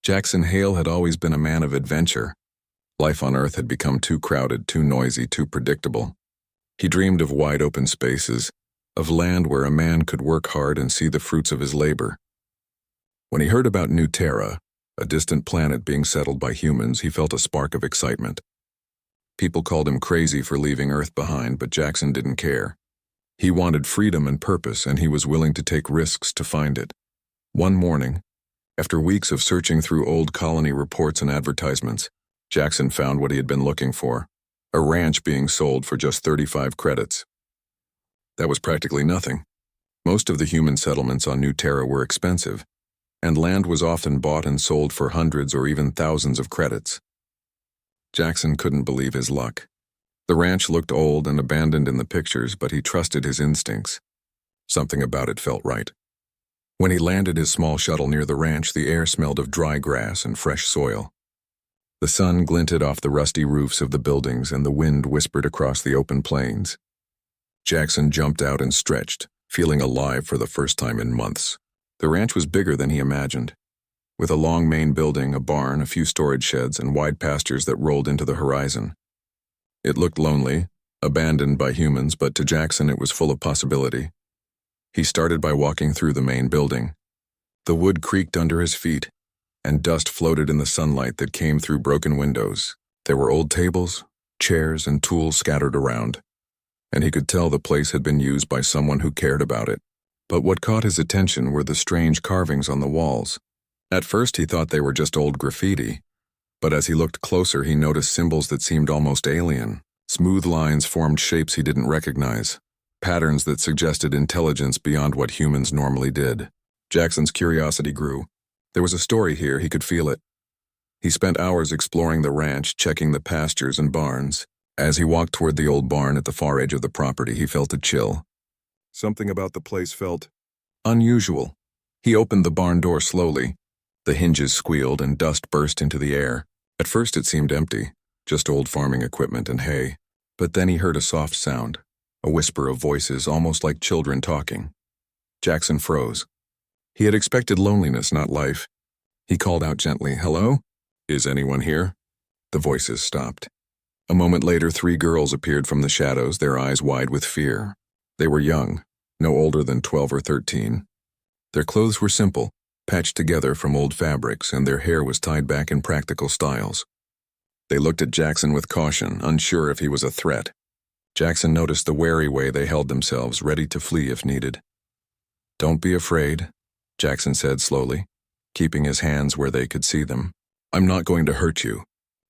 Jackson Hale had always been a man of adventure. Life on Earth had become too crowded, too noisy, too predictable. He dreamed of wide open spaces, of land where a man could work hard and see the fruits of his labor. When he heard about New Terra, a distant planet being settled by humans, he felt a spark of excitement. People called him crazy for leaving Earth behind, but Jackson didn't care. He wanted freedom and purpose, and he was willing to take risks to find it. One morning, after weeks of searching through old colony reports and advertisements, Jackson found what he had been looking for: a ranch being sold for just 35 credits. That was practically nothing. Most of the human settlements on New Terra were expensive, and land was often bought and sold for hundreds or even thousands of credits. Jackson couldn't believe his luck. The ranch looked old and abandoned in the pictures, but he trusted his instincts. Something about it felt right. When he landed his small shuttle near the ranch, the air smelled of dry grass and fresh soil. The sun glinted off the rusty roofs of the buildings, and the wind whispered across the open plains. Jackson jumped out and stretched, feeling alive for the first time in months. The ranch was bigger than he imagined, with a long main building, a barn, a few storage sheds, and wide pastures that rolled into the horizon. It looked lonely, abandoned by humans, but to Jackson it was full of possibility. He started by walking through the main building. The wood creaked under his feet, and dust floated in the sunlight that came through broken windows. There were old tables, chairs, and tools scattered around, and he could tell the place had been used by someone who cared about it. But what caught his attention were the strange carvings on the walls. At first he thought they were just old graffiti, but as he looked closer he noticed symbols that seemed almost alien. Smooth lines formed shapes he didn't recognize, patterns that suggested intelligence beyond what humans normally did. Jackson's curiosity grew. There was a story here, he could feel it. He spent hours exploring the ranch, checking the pastures and barns. As he walked toward the old barn at the far edge of the property, he felt a chill. Something about the place felt unusual. He opened the barn door slowly. The hinges squealed and dust burst into the air. At first it seemed empty, just old farming equipment and hay. But then he heard a soft sound, a whisper of voices, almost like children talking. Jackson froze. He had expected loneliness, not life. He called out gently, "Hello? Is anyone here?" The voices stopped. A moment later, 3 girls appeared from the shadows, their eyes wide with fear. They were young, no older than 12 or 13. Their clothes were simple, patched together from old fabrics, and their hair was tied back in practical styles. They looked at Jackson with caution, unsure if he was a threat. Jackson noticed the wary way they held themselves, ready to flee if needed. "Don't be afraid," Jackson said slowly, keeping his hands where they could see them. "I'm not going to hurt you.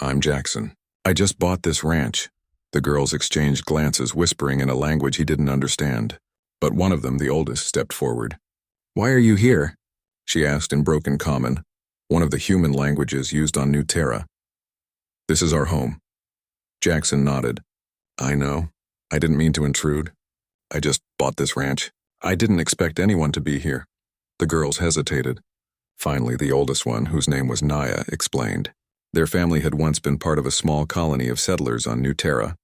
I'm Jackson. I just bought this ranch." The girls exchanged glances, whispering in a language he didn't understand. But one of them, the oldest, stepped forward. "Why are you here?" she asked in broken Common, one of the human languages used on New Terra. "This is our home." Jackson nodded. "I know. I didn't mean to intrude. I just bought this ranch. I didn't expect anyone to be here." The girls hesitated. Finally, the oldest one, whose name was Naya, explained. Their family had once been part of a small colony of settlers on New Terra,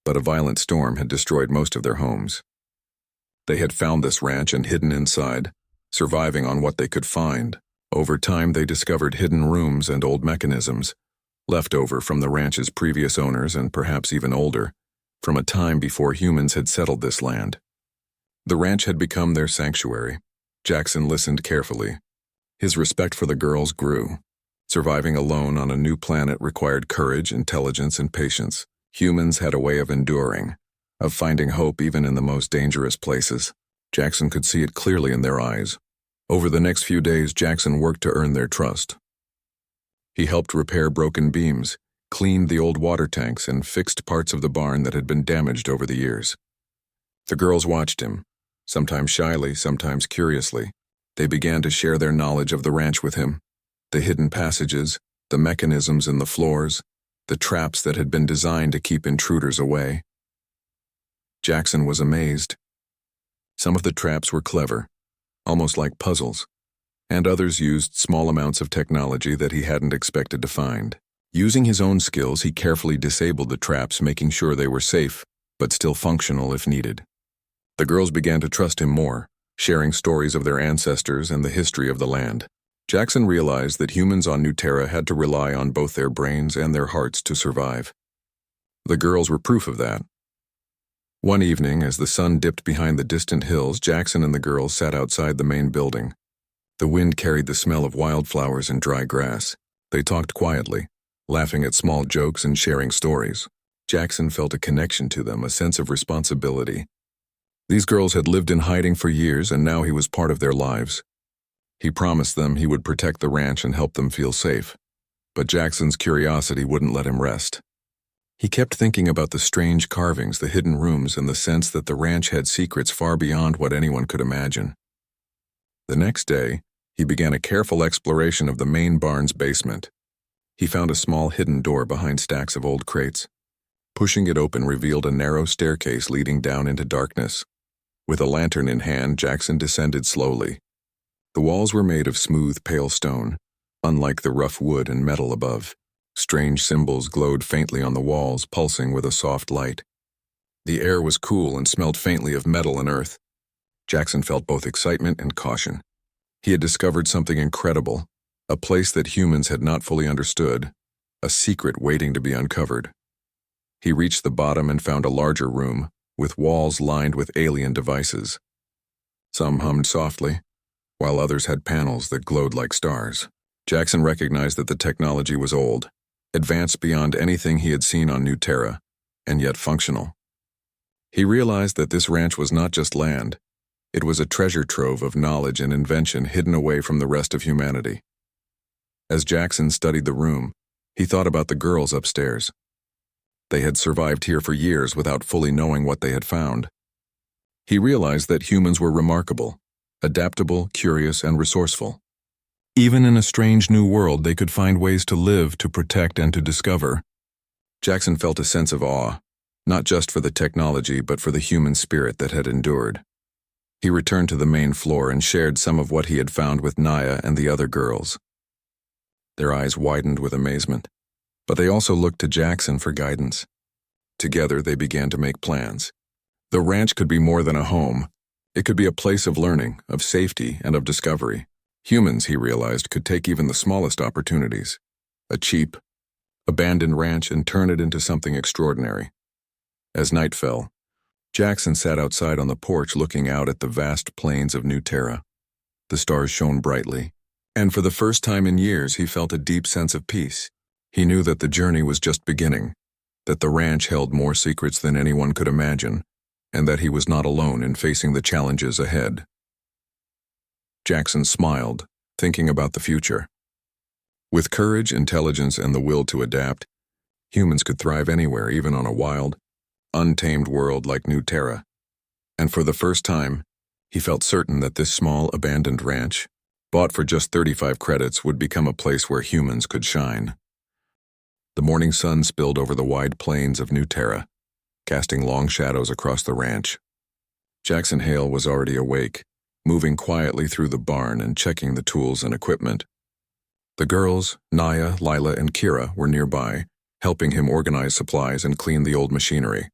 but a violent storm had destroyed most of their homes. They had found this ranch and hidden inside, surviving on what they could find. Over time, they discovered hidden rooms and old mechanisms, left over from the ranch's previous owners and perhaps even older, from a time before humans had settled this land. The ranch had become their sanctuary. Jackson listened carefully. His respect for the girls grew. Surviving alone on a new planet required courage, intelligence, and patience. Humans had a way of enduring, of finding hope even in the most dangerous places. Jackson could see it clearly in their eyes. Over the next few days, Jackson worked to earn their trust. He helped repair broken beams, cleaned the old water tanks, and fixed parts of the barn that had been damaged over the years. The girls watched him, sometimes shyly, sometimes curiously. They began to share their knowledge of the ranch with him. The hidden passages, the mechanisms in the floors, the traps that had been designed to keep intruders away. Jackson was amazed. Some of the traps were clever, almost like puzzles, and others used small amounts of technology that he hadn't expected to find. Using his own skills, he carefully disabled the traps, making sure they were safe, but still functional if needed. The girls began to trust him more, sharing stories of their ancestors and the history of the land. Jackson realized that humans on New Terra had to rely on both their brains and their hearts to survive. The girls were proof of that. One evening, as the sun dipped behind the distant hills, Jackson and the girls sat outside the main building. The wind carried the smell of wildflowers and dry grass. They talked quietly, laughing at small jokes and sharing stories. Jackson felt a connection to them, a sense of responsibility. These girls had lived in hiding for years, and now he was part of their lives. He promised them he would protect the ranch and help them feel safe. But Jackson's curiosity wouldn't let him rest. He kept thinking about the strange carvings, the hidden rooms, and the sense that the ranch had secrets far beyond what anyone could imagine. The next day, he began a careful exploration of the main barn's basement. He found a small hidden door behind stacks of old crates. Pushing it open revealed a narrow staircase leading down into darkness. With a lantern in hand, Jackson descended slowly. The walls were made of smooth, pale stone, unlike the rough wood and metal above. Strange symbols glowed faintly on the walls, pulsing with a soft light. The air was cool and smelled faintly of metal and earth. Jackson felt both excitement and caution. He had discovered something incredible, a place that humans had not fully understood, a secret waiting to be uncovered. He reached the bottom and found a larger room, with walls lined with alien devices. Some hummed softly, while others had panels that glowed like stars. Jackson recognized that the technology was old, advanced beyond anything he had seen on New Terra, and yet functional. He realized that this ranch was not just land. It was a treasure trove of knowledge and invention hidden away from the rest of humanity. As Jackson studied the room, he thought about the girls upstairs. They had survived here for years without fully knowing what they had found. He realized that humans were remarkable, adaptable, curious, and resourceful. Even in a strange new world, they could find ways to live, to protect, and to discover. Jackson felt a sense of awe, not just for the technology, but for the human spirit that had endured. He returned to the main floor and shared some of what he had found with Naya and the other girls. Their eyes widened with amazement, but they also looked to Jackson for guidance. Together, they began to make plans. The ranch could be more than a home. It could be a place of learning, of safety, and of discovery. Humans, he realized, could take even the smallest opportunities, a cheap, abandoned ranch, and turn it into something extraordinary. As night fell, Jackson sat outside on the porch looking out at the vast plains of New Terra. The stars shone brightly, and for the first time in years he felt a deep sense of peace. He knew that the journey was just beginning, that the ranch held more secrets than anyone could imagine, and that he was not alone in facing the challenges ahead. Jackson smiled, thinking about the future. With courage, intelligence, and the will to adapt, humans could thrive anywhere, even on a wild, untamed world like New Terra. And for the first time, he felt certain that this small, abandoned ranch, bought for just 35 credits, would become a place where humans could shine. The morning sun spilled over the wide plains of New Terra, casting long shadows across the ranch. Jackson Hale was already awake, moving quietly through the barn and checking the tools and equipment. The girls, Naya, Lila, and Kira, were nearby, helping him organize supplies and clean the old machinery.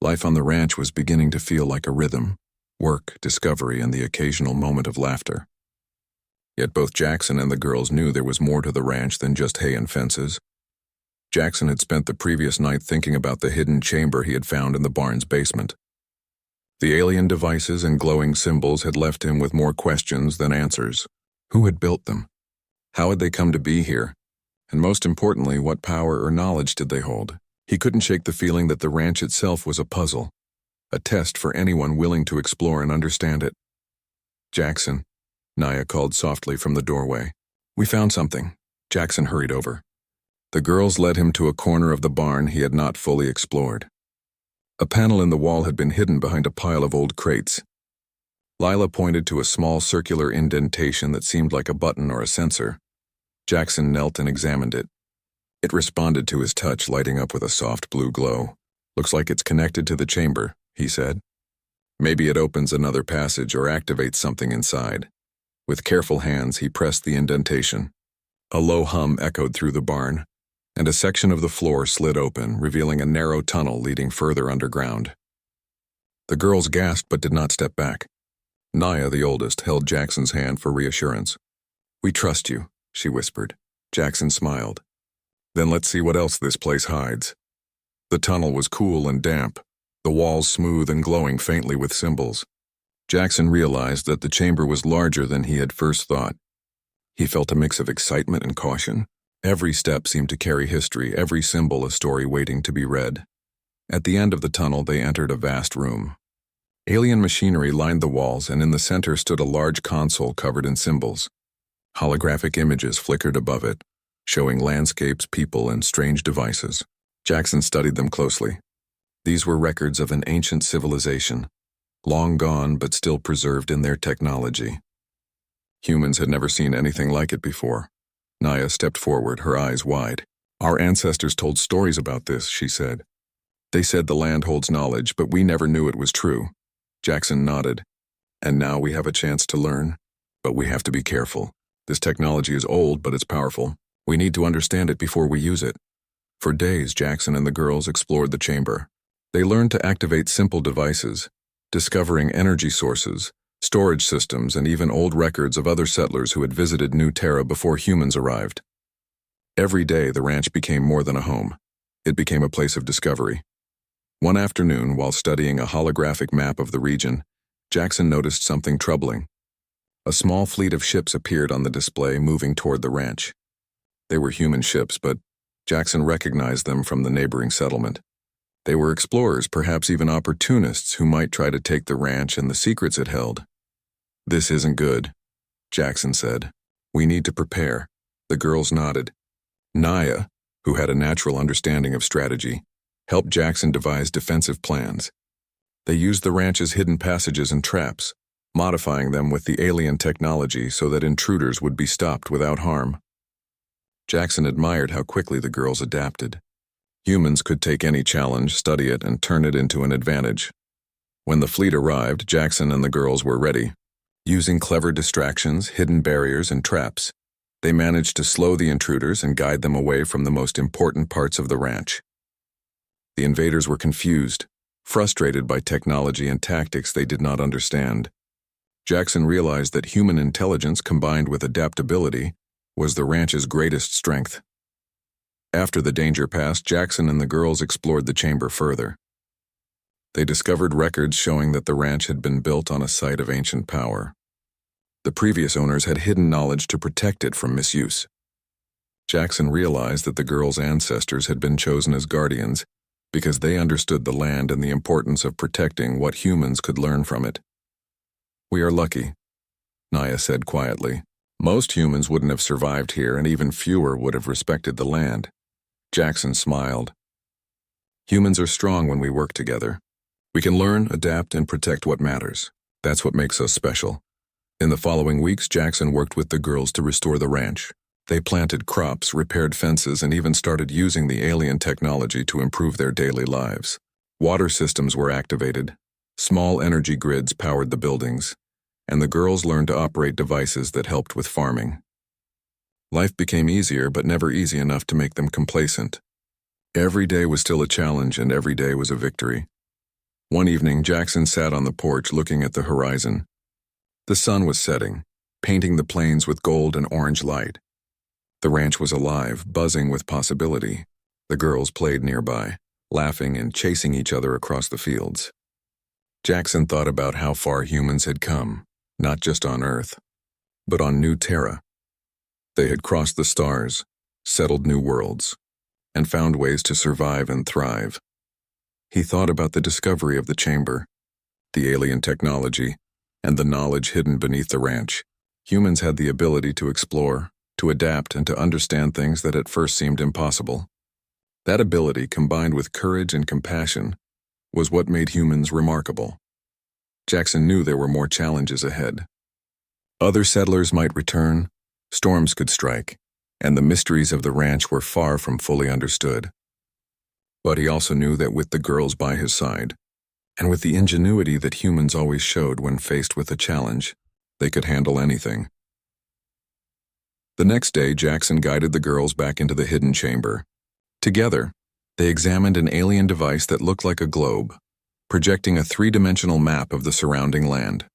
Life on the ranch was beginning to feel like a rhythm: work, discovery, and the occasional moment of laughter. Yet both Jackson and the girls knew there was more to the ranch than just hay and fences. Jackson had spent the previous night thinking about the hidden chamber he had found in the barn's basement. The alien devices and glowing symbols had left him with more questions than answers. Who had built them? How had they come to be here? And most importantly, what power or knowledge did they hold? He couldn't shake the feeling that the ranch itself was a puzzle, a test for anyone willing to explore and understand it. "Jackson," Naya called softly from the doorway. "We found something." Jackson hurried over. The girls led him to a corner of the barn he had not fully explored. A panel in the wall had been hidden behind a pile of old crates. Lila pointed to a small circular indentation that seemed like a button or a sensor. Jackson knelt and examined it. It responded to his touch, lighting up with a soft blue glow. "Looks like it's connected to the chamber," he said. "Maybe it opens another passage or activates something inside." With careful hands, he pressed the indentation. A low hum echoed through the barn, and a section of the floor slid open, revealing a narrow tunnel leading further underground. The girls gasped but did not step back. Naya, the oldest, held Jackson's hand for reassurance. "We trust you," she whispered. Jackson smiled. "Then let's see what else this place hides." The tunnel was cool and damp, the walls smooth and glowing faintly with symbols. Jackson realized that the chamber was larger than he had first thought. He felt a mix of excitement and caution. Every step seemed to carry history, every symbol a story waiting to be read. At the end of the tunnel, they entered a vast room. Alien machinery lined the walls, and in the center stood a large console covered in symbols. Holographic images flickered above it, showing landscapes, people, and strange devices. Jackson studied them closely. These were records of an ancient civilization, long gone but still preserved in their technology. Humans had never seen anything like it before. Naya stepped forward, her eyes wide. "Our ancestors told stories about this," she said. "They said the land holds knowledge, but we never knew it was true." Jackson nodded. "And now we have a chance to learn, but we have to be careful. This technology is old, but it's powerful. We need to understand it before we use it." For days, Jackson and the girls explored the chamber. They learned to activate simple devices, discovering energy sources, storage systems, and even old records of other settlers who had visited New Terra before humans arrived. Every day, the ranch became more than a home. It became a place of discovery. One afternoon, while studying a holographic map of the region, Jackson noticed something troubling. A small fleet of ships appeared on the display, moving toward the ranch. They were human ships, but Jackson recognized them from the neighboring settlement. They were explorers, perhaps even opportunists, who might try to take the ranch and the secrets it held. "This isn't good," Jackson said. "We need to prepare." The girls nodded. Naya, who had a natural understanding of strategy, helped Jackson devise defensive plans. They used the ranch's hidden passages and traps, modifying them with the alien technology so that intruders would be stopped without harm. Jackson admired how quickly the girls adapted. Humans could take any challenge, study it, and turn it into an advantage. When the fleet arrived, Jackson and the girls were ready. Using clever distractions, hidden barriers, and traps, they managed to slow the intruders and guide them away from the most important parts of the ranch. The invaders were confused, frustrated by technology and tactics they did not understand. Jackson realized that human intelligence combined with adaptability was the ranch's greatest strength. After the danger passed, Jackson and the girls explored the chamber further. They discovered records showing that the ranch had been built on a site of ancient power. The previous owners had hidden knowledge to protect it from misuse. Jackson realized that the girls' ancestors had been chosen as guardians because they understood the land and the importance of protecting what humans could learn from it. "We are lucky," Naya said quietly. "Most humans wouldn't have survived here, and even fewer would have respected the land." Jackson smiled. "Humans are strong when we work together. We can learn, adapt, and protect what matters. That's what makes us special." In the following weeks, Jackson worked with the girls to restore the ranch. They planted crops, repaired fences, and even started using the alien technology to improve their daily lives. Water systems were activated, small energy grids powered the buildings, and the girls learned to operate devices that helped with farming. Life became easier, but never easy enough to make them complacent. Every day was still a challenge, and every day was a victory. One evening, Jackson sat on the porch looking at the horizon. The sun was setting, painting the plains with gold and orange light. The ranch was alive, buzzing with possibility. The girls played nearby, laughing and chasing each other across the fields. Jackson thought about how far humans had come, not just on Earth, but on New Terra. They had crossed the stars, settled new worlds, and found ways to survive and thrive. He thought about the discovery of the chamber, the alien technology, and the knowledge hidden beneath the ranch. Humans had the ability to explore, to adapt, and to understand things that at first seemed impossible. That ability, combined with courage and compassion, was what made humans remarkable. Jackson knew there were more challenges ahead. Other settlers might return, storms could strike, and the mysteries of the ranch were far from fully understood. But he also knew that with the girls by his side, and with the ingenuity that humans always showed when faced with a challenge, they could handle anything. The next day, Jackson guided the girls back into the hidden chamber. Together, they examined an alien device that looked like a globe, projecting a three-dimensional map of the surrounding land.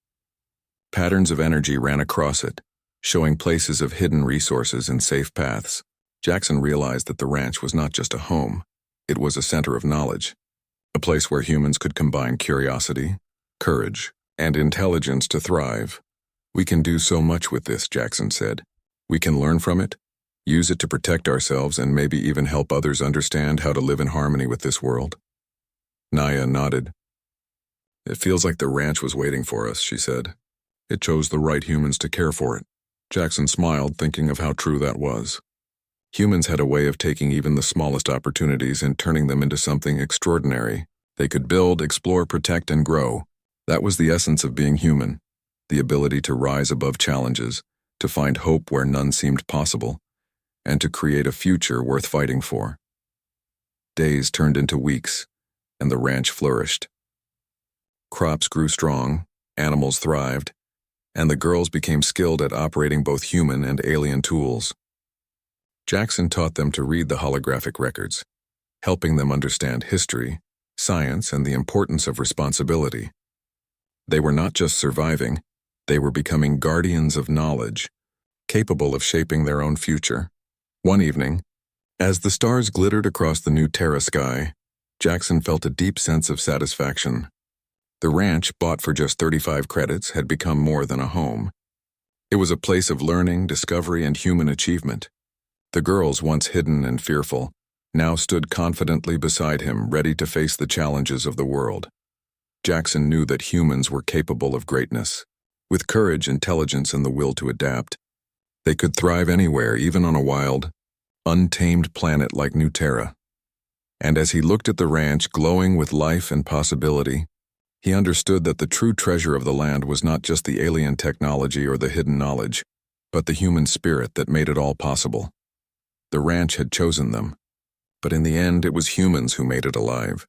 Patterns of energy ran across it, showing places of hidden resources and safe paths. Jackson realized that the ranch was not just a home, it was a center of knowledge, a place where humans could combine curiosity, courage, and intelligence to thrive. "We can do so much with this," Jackson said. "We can learn from it, use it to protect ourselves, and maybe even help others understand how to live in harmony with this world." Naya nodded. "It feels like the ranch was waiting for us," she said. "It chose the right humans to care for it." Jackson smiled, thinking of how true that was. Humans had a way of taking even the smallest opportunities and turning them into something extraordinary. They could build, explore, protect, and grow. That was the essence of being human, the ability to rise above challenges, to find hope where none seemed possible, and to create a future worth fighting for. Days turned into weeks, and the ranch flourished. Crops grew strong, animals thrived, and the girls became skilled at operating both human and alien tools. Jackson taught them to read the holographic records, helping them understand history, science, and the importance of responsibility. They were not just surviving, they were becoming guardians of knowledge, capable of shaping their own future. One evening, as the stars glittered across the new Terra sky, Jackson felt a deep sense of satisfaction. The ranch, bought for just 35 credits, had become more than a home. It was a place of learning, discovery, and human achievement. The girls, once hidden and fearful, now stood confidently beside him, ready to face the challenges of the world. Jackson knew that humans were capable of greatness. With courage, intelligence, and the will to adapt, they could thrive anywhere, even on a wild, untamed planet like New Terra. And as he looked at the ranch glowing with life and possibility, he understood that the true treasure of the land was not just the alien technology or the hidden knowledge, but the human spirit that made it all possible. The ranch had chosen them, but in the end it was humans who made it alive.